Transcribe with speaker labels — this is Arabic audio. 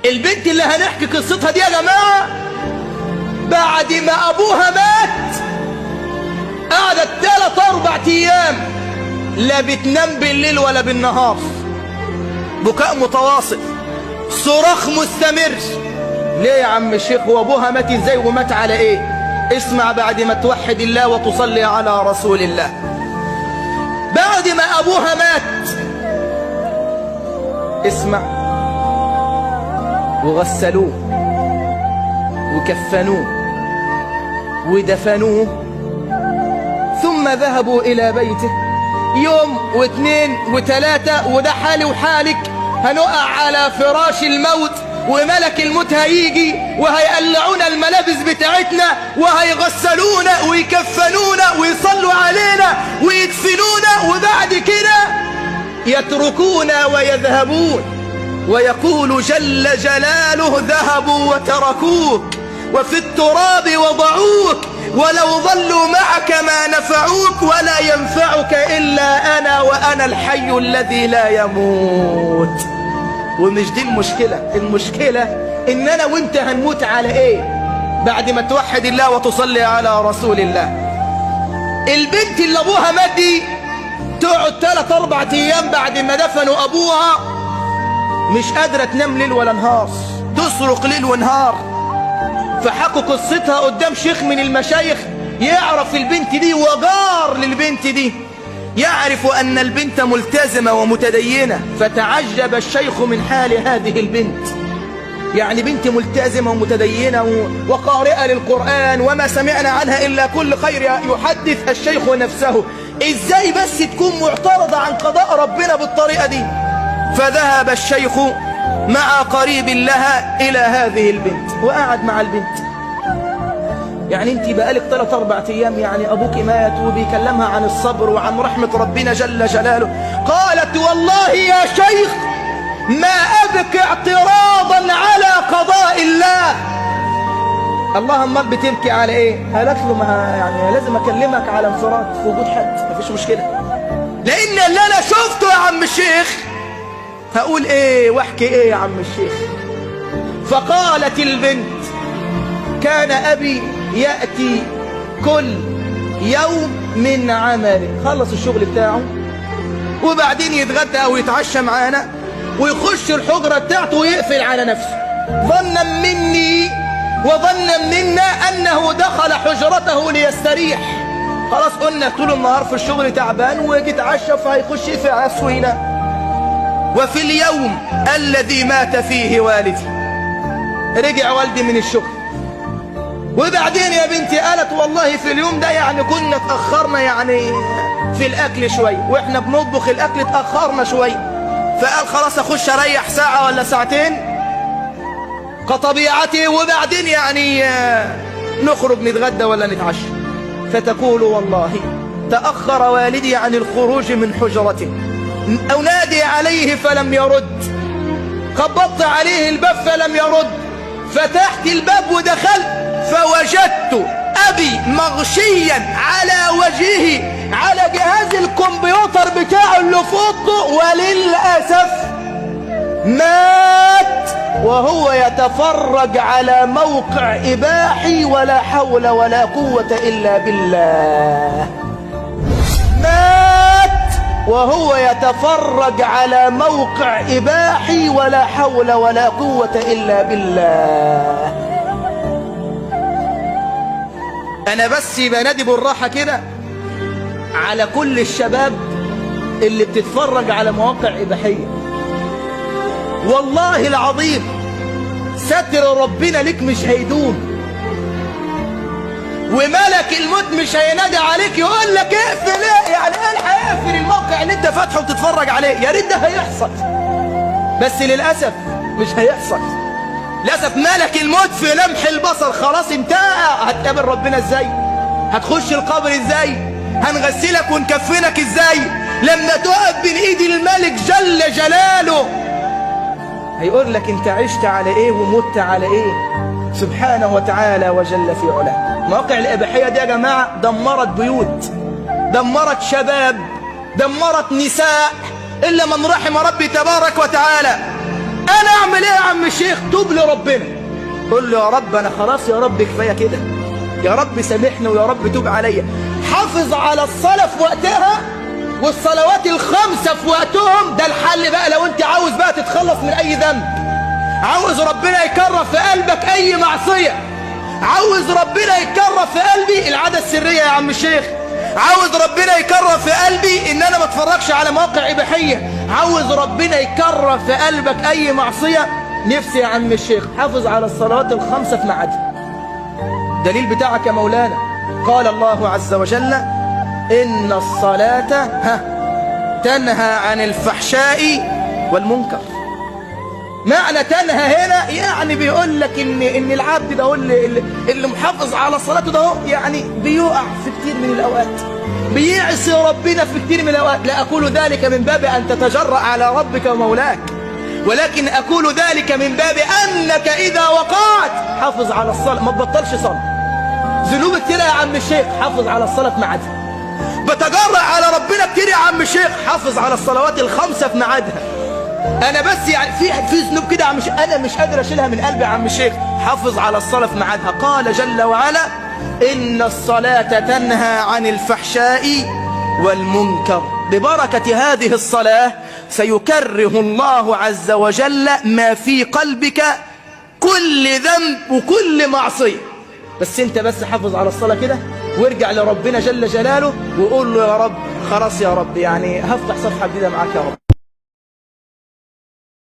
Speaker 1: البنت اللي هنحكي قصتها دي يا جماعة بعد ما أبوها مات قعدت 3-4 أيام لا بتنام بالليل ولا بالنهار، بكاء متواصل، صراخ مستمر. ليه يا عم الشيخ؟ وابوها مات ازاي ومات على ايه؟ اسمع بعد ما توحد الله وتصلي على رسول الله. بعد ما ابوها مات اسمع، وغسلوه وكفنوه ودفنوه، ثم ذهبوا الى بيته. يوم واثنين وثلاثة وده حالي وحالك، هنقع على فراش الموت وملك الموت هيجي وهيقلعونا الملابس بتاعتنا وهيغسلونا ويكفنونا ويصلوا علينا ويدفنونا، وبعد كده يتركونا ويذهبون، ويقول جل جلاله ذهبوا وتركوك وفي التراب وضعوك، ولو ظلوا معك ما نفعوك ولا ينفعك إلا أنا وأنا الحي الذي لا يموت. ومش دي المشكلة، المشكلة إن أنا وإنت هنموت على إيه بعد ما توحد الله وتصلي على رسول الله. البنت اللي أبوها مات دي تقعد 3-4 أيام بعد ما دفنوا أبوها مش قادرة تنام ليل ولا نهار، تصرخ ليل ونهار. فحكوا قصتها قدام شيخ من المشايخ يعرف البنت دي وجار للبنت دي، يعرف أن البنت ملتزمة ومتدينة. فتعجب الشيخ من حال هذه البنت، يعني بنت ملتزمة ومتدينة وقارئة للقرآن وما سمعنا عنها إلا كل خير. يحدث الشيخ نفسه إزاي بس تكون معترضة عن قضاء ربنا بالطريقة دي. فذهب الشيخ مع قريب لها إلى هذه البنت وقعد مع البنت. يعني انت بقالك 3-4 أيام يعني أبوك مات، وبيكلمها عن الصبر وعن رحمة ربنا جل جلاله. قالت والله يا شيخ ما أبكي اعتراضا على قضاء الله. اللهم بتبكي على ايه؟ قالت له ما يعني لازم أكلمك على انفراد في وجود حد، مفيش مشكلة، لأن اللي أنا شفته يا عم الشيخ هقول ايه واحكي ايه يا عم الشيخ. فقالت البنت كان أبي يأتي كل يوم من عمله، خلص الشغل بتاعه وبعدين يتغدى أو يتعشى معانا ويخش الحجرة بتاعته ويقفل على نفسه، ظنا مني وظنا منا أنه دخل حجرته ليستريح. خلاص قلنا طول النهار في الشغل تعبان ويجي يتعشى فهيخش يقفل على نفسه هنا. وفي اليوم الذي مات فيه والدي رجع والدي من الشغل، وبعدين يا بنتي قالت والله في اليوم ده يعني كنا اتأخرنا يعني في الأكل شوي، وإحنا بنطبخ الأكل اتأخرنا شوي، فقال خلاص أخش أريح ساعة ولا ساعتين كطبيعتي وبعدين يعني نخرج نتغدى ولا نتعشى. فتقول والله تأخر والدي عن الخروج من حجرته، أنادي عليه فلم يرد، خبطت عليه الباب فلم يرد، فتحت الباب ودخلت فوجدت أبي مغشيا على وجهه على جهاز الكمبيوتر بتاعه اللي في اوضته، وللأسف مات وهو يتفرج على موقع إباحي ولا حول ولا قوة إلا بالله. مات وهو يتفرج على موقع إباحي ولا حول ولا قوة إلا بالله. أنا بس بنادي بالراحة كده على كل الشباب اللي بتتفرج على مواقع إباحية، والله العظيم ستر ربنا لك مش هيدوم، وملك الموت مش هينادي عليك يقول لك اقفل ايه، يعني ايه هيقفل الموقع اللي انت فاتحه وتتفرج عليه. يا ريت ده هيحصل بس للأسف مش هيحصل. للأسف ملك الموت في لمح البصر خلاص انتهى. هتقابل ربنا ازاي؟ هتخش القبر ازاي؟ هنغسلك ونكفنك ازاي لما تقف بين ايد الملك جل جلاله؟ هيقول لك انت عشت على ايه ومت على ايه سبحانه وتعالى وجل في علاه. مواقع الإباحية دي يا جماعة دمرت بيوت، دمرت شباب، دمرت نساء، إلا من رحم ربي تبارك وتعالى. انا اعمل ايه يا عم الشيخ؟ توب لربنا، قول له يا رب انا خلاص يا رب كفايه كده، يا رب سامحني ويا رب توب عليا. حافظ على الصلاه في وقتها والصلوات الخمسه في وقتهم، ده الحل بقى لو انت عاوز بقى تتخلص من اي ذنب، عاوز ربنا يكرر في قلبك اي معصيه، عاوز ربنا يكرر في قلبي العاده السريه يا عم الشيخ، عاوز ربنا يكرر في قلبي ان انا ما اتفرجش على مواقع اباحيه، عاوز ربنا يكرر في قلبك اي معصيه، نفسي يا عم الشيخ حافظ على الصلوات الخمسه في ميعادها. دليل بتاعك يا مولانا قال الله عز وجل ان الصلاه تنهى عن الفحشاء والمنكر. معنى تنهى هنا يعني بيقول لك ان العبد ده اللي محافظ على صلاته ده يعني بيقع في كتير من الاوقات، بيعصي ربنا في كتير من الاوقات. لا اقول ذلك من باب ان تتجرأ على ربك ومولاك، ولكن اقول ذلك من باب انك اذا وقعت حافظ على الصلاه، ما تبطلش صلاه. ذنوب كتير يا عم الشيخ، حافظ على الصلاه في ميعادها. بتجرأ على ربنا كتير يا عم الشيخ، حافظ على الصلوات الخمسه في ميعادها. انا بس يعني في ذنوب كده يا عم الشيخ انا مش قادر اشيلها من قلبي يا عم الشيخ، حافظ على الصلاه في ميعادها. قال جل وعلا ان الصلاه تنهى عن الفحشاء والمنكر. ببركه هذه الصلاه سيكره الله عز وجل ما في قلبك كل ذنب وكل معصيه. بس انت بس حافظ على الصلاه كده وارجع لربنا جل جلاله وقول له يا رب خلاص يا رب يعني هفتح صفحه جديده معاك يا رب.